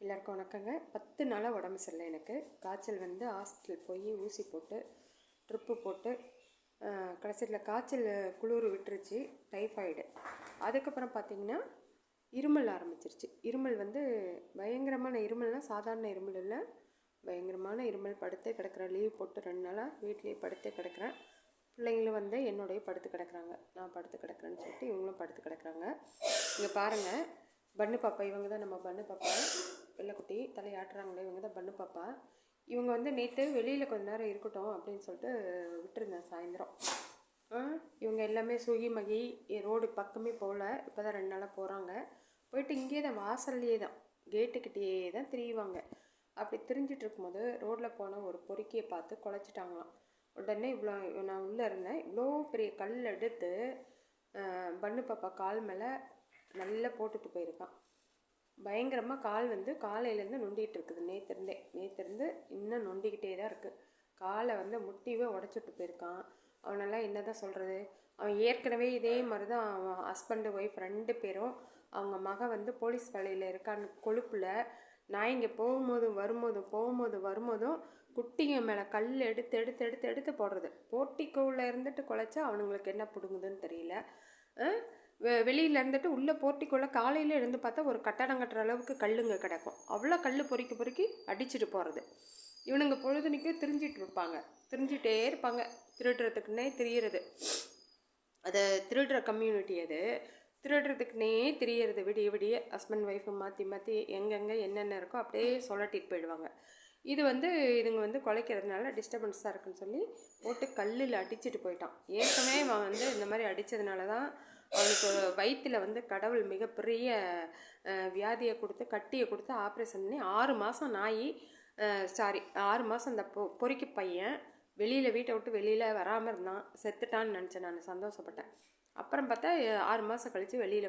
எல்லாருக்கும் வணக்கங்க. 10 நாளாக உடம்பு சரியில்லை. எனக்கு காய்ச்சல் வந்து ஹாஸ்பிட்டல் போய் ஊசி போட்டு ட்ரிப்பு போட்டு கடைசியில் காய்ச்சல் குளிர் விட்டுருச்சு, டைஃபாய்டு. அதுக்கப்புறம் பார்த்திங்கன்னா இருமல் ஆரம்பிச்சிருச்சு. இருமல் வந்து பயங்கரமான இருமல்னால் சாதாரண இருமல் இல்லை, பயங்கரமான இருமல். படுத்தே கிடக்கிறேன். லீவ் போட்டு 2 நாளாக வீட்லேயே படுத்தே கிடக்கிறேன். பிள்ளைங்களும் வந்து என்னோடய படுத்து கிடக்குறாங்க. நான் படுத்து கிடக்குறேன்னு சொல்லிட்டு இவங்களும் படுத்து கிடக்குறாங்க. இங்கே பாருங்கள், பன்னு பாப்பா. இவங்க தான் நம்ம பன்னு பாப்பா, வெள்ளைக்குட்டி. தலையாட்டுறாங்களே, இவங்க தான் பன்னு பாப்பா. இவங்க வந்து நேற்று வெளியில் கொஞ்ச நேரம் இருக்கட்டும் அப்படின்னு சொல்லிட்டு விட்டுருந்தேன் சாயந்தரம். இவங்க எல்லாமே சுகி மகி ரோடு பக்கமே போகல. இப்போ தான் 2 நாளாக போகிறாங்க. போயிட்டு இங்கே தான் வாசல்லையே தான் கேட்டுக்கிட்டே தான் திரியுவாங்க. அப்படி திரிஞ்சிட்டு இருக்கும்போது ரோட்டில் போன ஒரு பொறுக்கியை பார்த்து குலைச்சிட்டாங்களாம். உடனே இவ்வளோ நான் உள்ளே இருந்தேன். இவ்வளோ பெரிய கல் எடுத்து பன்னு பாப்பா கால் மேலே நல்லா போட்டுட்டு போயிருக்கான். பயங்கரமாக கால் வந்து காலையிலேருந்து நொண்டிகிட்டு இருக்குது. நேற்றுலேருந்து இன்னும் நொண்டிக்கிட்டே தான் இருக்குது. காலை வந்து முட்டிவே உடச்சிட்டு போயிருக்கான். அவனெல்லாம் என்ன தான் சொல்கிறது. அவன் ஏற்கனவே இதே மாதிரி தான் அவன் ஹஸ்பண்டு ஒய்ஃப் 2 பேரும் அவங்க மக வந்து போலீஸ் வேலையில் இருக்கான்னு கொழுப்பில் நான் இங்கே வரும்போதும் குட்டிங்க மேலே கல் எடுத்து போடுறது. போர்ட்டிக்கோவில் இருந்துட்டு குலைச்சா அவனுங்களுக்கு என்ன பிடுங்குதுன்னு தெரியல. வெளியில் இருந்துட்டு உள்ளே போர்ட்டிக்கோவில் காலையில் இருந்து பார்த்தா ஒரு கட்டடம் கட்டுற அளவுக்கு கல்லுங்க கிடக்கும். அவ்வளோ கல் பொறுக்கி அடிச்சுட்டு போகிறது. இவனுங்க பொழுதுனிக்கே திரிஞ்சிட்டே இருப்பாங்க. திருடுறதுக்குன்னே திரியிறது. அதை திருடுற கம்யூனிட்டி அது. திருடுறதுக்குன்னே திரியிறது. விடிய ஹஸ்பண்ட் ஒய்ஃபு மாற்றி எங்கெங்கே என்னென்ன இருக்கோ அப்படியே சொல்லட்டிட்டு போயிடுவாங்க. இது வந்து இதுங்க வந்து குலைக்கிறதுனால டிஸ்டர்பன்ஸாக இருக்குன்னு சொல்லி போட்டு கல்லில் அடிச்சுட்டு போயிட்டான். ஏற்கனவே அவன் வந்து இந்த மாதிரி அடித்ததுனால தான் அவனுக்கு வயிற்றில் வந்து கடவுள் மிகப்பெரிய வியாதியை கொடுத்து கட்டியை கொடுத்து ஆப்ரேஷன் பண்ணி 6 மாதம் 6 மாதம் இந்த பொறுக்கி பையன் வீட்டை விட்டு வெளியில் வராமல் இருந்தான். செத்துட்டான்னு நினச்சேன். நான் சந்தோஷப்பட்டேன். அப்புறம் பார்த்தா 6 மாதம் கழித்து வெளியில்